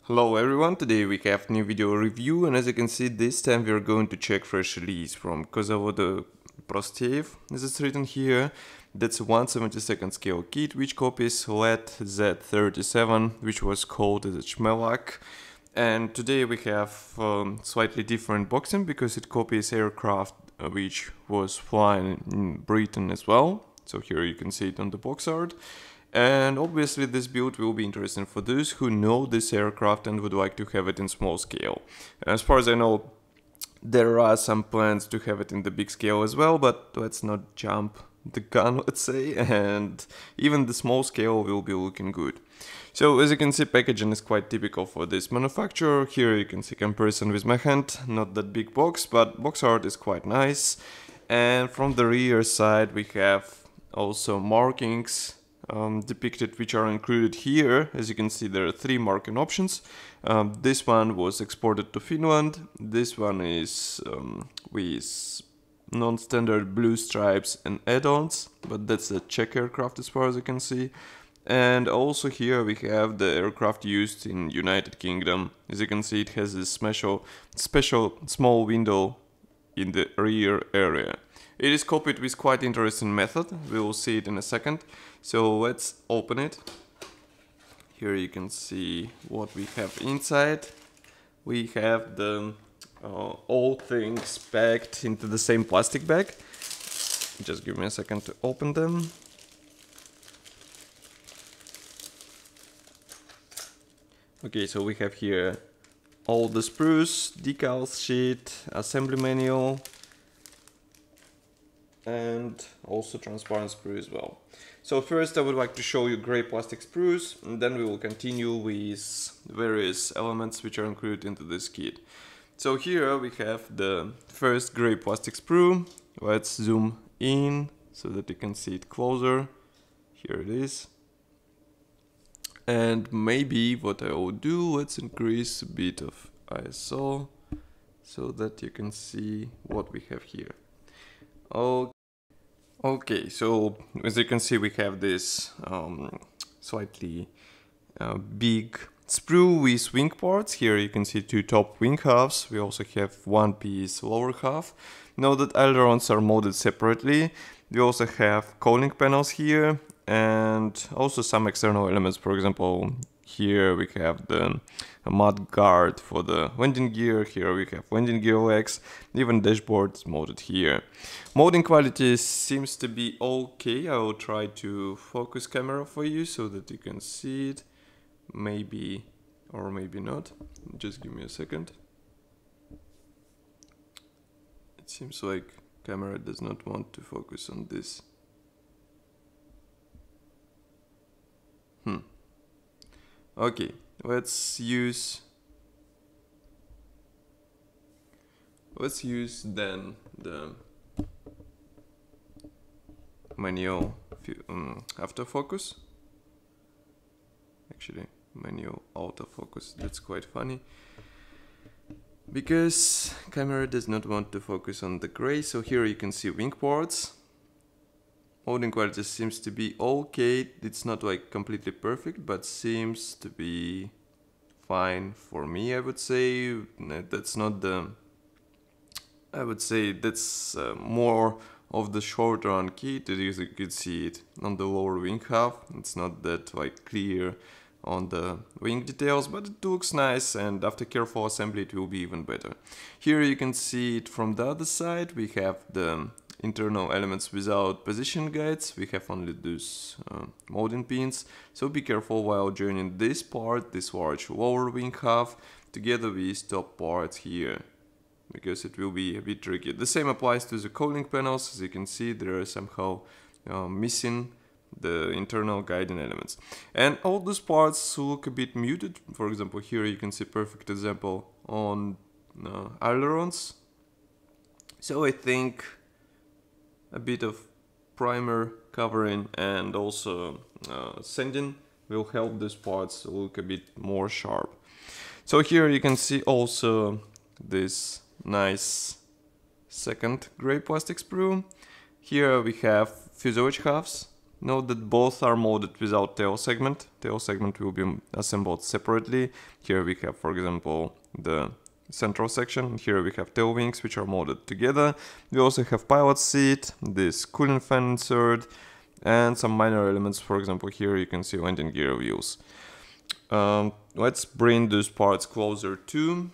Hello everyone, today we have new video review, and as you can see this time we are going to check fresh release from Kovozavody Prostejov, as it's written here. That's a 1/72 scale kit which copies LED Z-37, which was called as a Cmelak. And today we have slightly different boxing because it copies aircraft which was flying in Britain as well. So here you can see it on the box art. And obviously this build will be interesting for those who know this aircraft and would like to have it in small scale. As far as I know, there are some plans to have it in the big scale as well, but let's not jump the gun, let's say, and even the small scale will be looking good. So as you can see, packaging is quite typical for this manufacturer. Here you can see comparison with my hand, not that big box, but box art is quite nice. And from the rear side we have also markings depicted, which are included here. As you can see, there are 3 marking options. This one was exported to Finland. This one is with non-standard blue stripes and add-ons, but that's a Czech aircraft as far as you can see. And also here we have the aircraft used in United Kingdom. As you can see, it has this special small window in the rear area. It is copied with quite interesting method. We will see it in a second. So let's open it. Here you can see what we have inside. We have the all things packed into the same plastic bag. Just give me a second to open them. Okay, so we have here all the sprues, decals sheet, assembly manual, and also transparent sprue as well. So first I would like to show you gray plastic sprues, and then we will continue with various elements which are included into this kit. So here we have the first gray plastic sprue. Let's zoom in so that you can see it closer. Here it is. And maybe what I will do, let's increase a bit of ISO so that you can see what we have here. Okay, so as you can see, we have this slightly big sprue with wing parts. Here you can see 2 top wing halves. We also have 1 piece lower half. Note that ailerons are molded separately. We also have cooling panels here and also some external elements. For example, here we have the mud guard for the landing gear. Here we have landing gear legs. Even dashboard is molded here. Molding quality seems to be okay. I will try to focus camera for you so that you can see it. Maybe or maybe not. Just give me a second. It seems like camera does not want to focus on this. Okay, let's use then the manual autofocus. Actually, manual autofocus. That's quite funny because camera does not want to focus on the gray. So here you can see wing parts. Molding quality seems to be okay. It's not like completely perfect, but seems to be fine for me, I would say. That's not the... I would say that's more of the short run kit. You could see it on the lower wing half. It's not that like clear on the wing details, but it looks nice, and after careful assembly it will be even better. Here you can see it from the other side. We have the internal elements without position guides. We have only those molding pins, so be careful while joining this part, this large lower wing half, together with top parts here, because it will be a bit tricky. The same applies to the cooling panels. As you can see, there are somehow missing the internal guiding elements, and all those parts look a bit muted. For example, here you can see perfect example on ailerons. So I think a bit of primer covering and also sanding will help these parts look a bit more sharp. So here you can see also this nice second gray plastic sprue. Here we have fuselage halves. Note that both are molded without tail segment. Tail segment will be assembled separately. Here we have, for example, the central section. Here we have tail wings, which are molded together. We also have pilot seat, this cooling fan insert, and some minor elements. For example, here you can see landing gear wheels. Let's bring those parts closer to,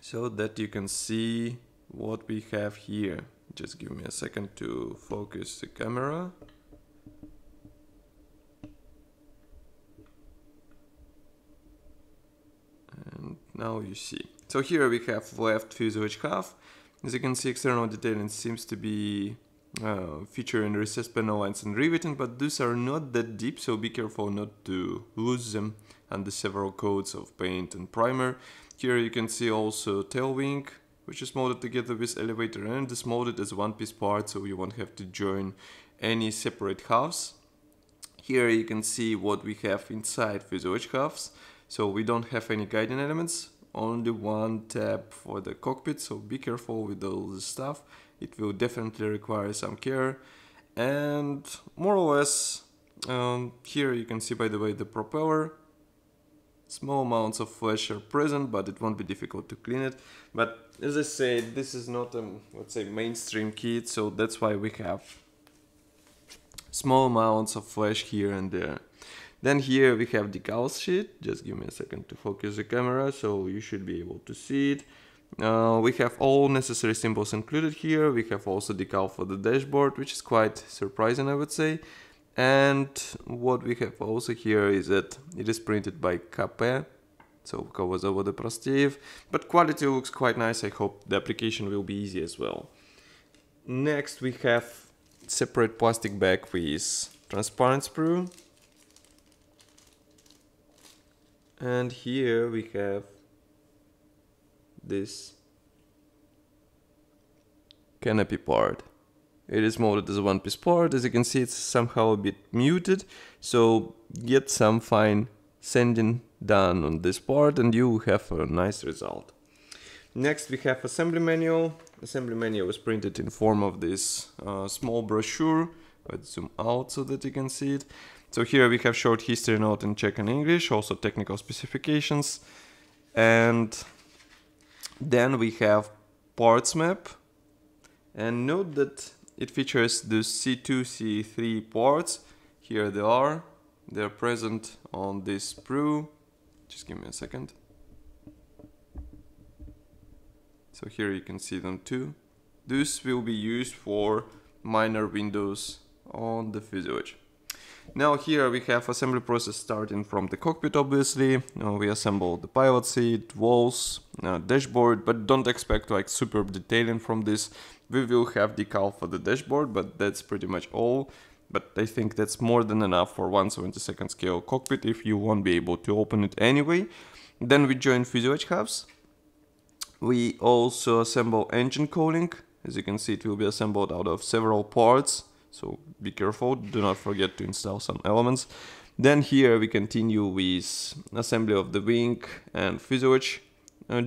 so that you can see what we have here. Just give me a second to focus the camera. And now you see. So here we have left fuselage half. As you can see, external detailing seems to be featuring recessed panel lines and riveting, but those are not that deep, so be careful not to lose them under several coats of paint and primer. Here you can see also tail wing, which is molded together with elevator, and is molded as one-piece part, so you won't have to join any separate halves. Here you can see what we have inside fuselage halves. So we don't have any guiding elements, only one tab for the cockpit, so be careful with all this stuff. It will definitely require some care. And more or less, here you can see, by the way, the propeller. Small amounts of flesh are present, but it won't be difficult to clean it. But as I said, this is not a, let's say, mainstream kit, so that's why we have small amounts of flesh here and there. Then here we have decal sheet. Just give me a second to focus the camera, so you should be able to see it. We have all necessary symbols included here. We have also decal for the dashboard, which is quite surprising, I would say. And what we have also here is that it is printed by KP, so Kovozavody Prostejov, but quality looks quite nice. I hope the application will be easy as well. Next we have separate plastic bag with transparent sprue. And here we have this canopy part. It is molded as a one-piece part. As you can see, it's somehow a bit muted, so get some fine sanding done on this part and you have a nice result. Next we have assembly manual. Assembly manual is printed in form of this small brochure. Let's zoom out so that you can see it. So here we have short history note in Czech and English, also technical specifications. And then we have parts map. And note that it features the C2, C3 parts. Here they are. They're present on this sprue. Just give me a second. So here you can see them too. This will be used for minor windows on the fuselage. Now here we have assembly process starting from the cockpit, obviously. We assemble the pilot seat, walls, dashboard, but don't expect like superb detailing from this. We will have decal for the dashboard, but that's pretty much all. But I think that's more than enough for 1/72 scale cockpit if you won't be able to open it anyway. Then we join fuselage halves. We also assemble engine cowling. As you can see, it will be assembled out of several parts. So be careful, do not forget to install some elements. Then here we continue with assembly of the wing and fuselage.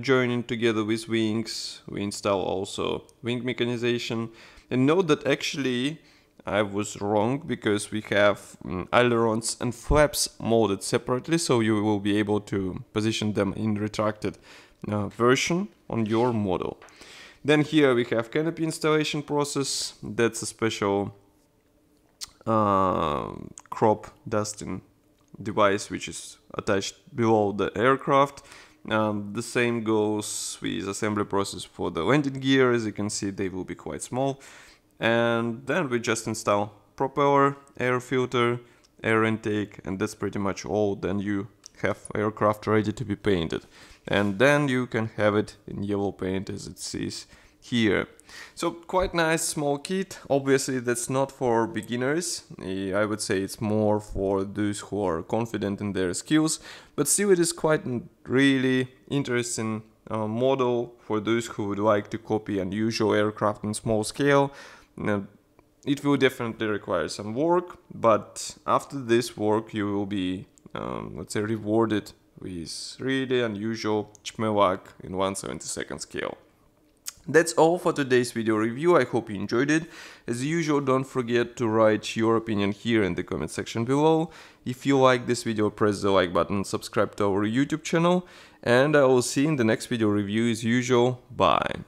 Joining together with wings, we install also wing mechanization. And note that actually I was wrong, because we have ailerons and flaps molded separately, so you will be able to position them in retracted version on your model. Then here we have canopy installation process. That's a special crop dusting device which is attached below the aircraft. The same goes with assembly process for the landing gear. As you can see, they will be quite small. And then we just install propeller, air filter, air intake, and that's pretty much all. Then you have aircraft ready to be painted. And then you can have it in yellow paint as it says here. So quite nice small kit. Obviously that's not for beginners. I would say it's more for those who are confident in their skills, but still it is quite a really interesting model for those who would like to copy unusual aircraft in small scale. It will definitely require some work, but after this work you will be let's say rewarded with really unusual Cmelak in 1/72 scale. That's all for today's video review. I hope you enjoyed it. As usual, don't forget to write your opinion here in the comment section below. If you like this video, press the like button, subscribe to our YouTube channel, and I will see you in the next video review as usual. Bye.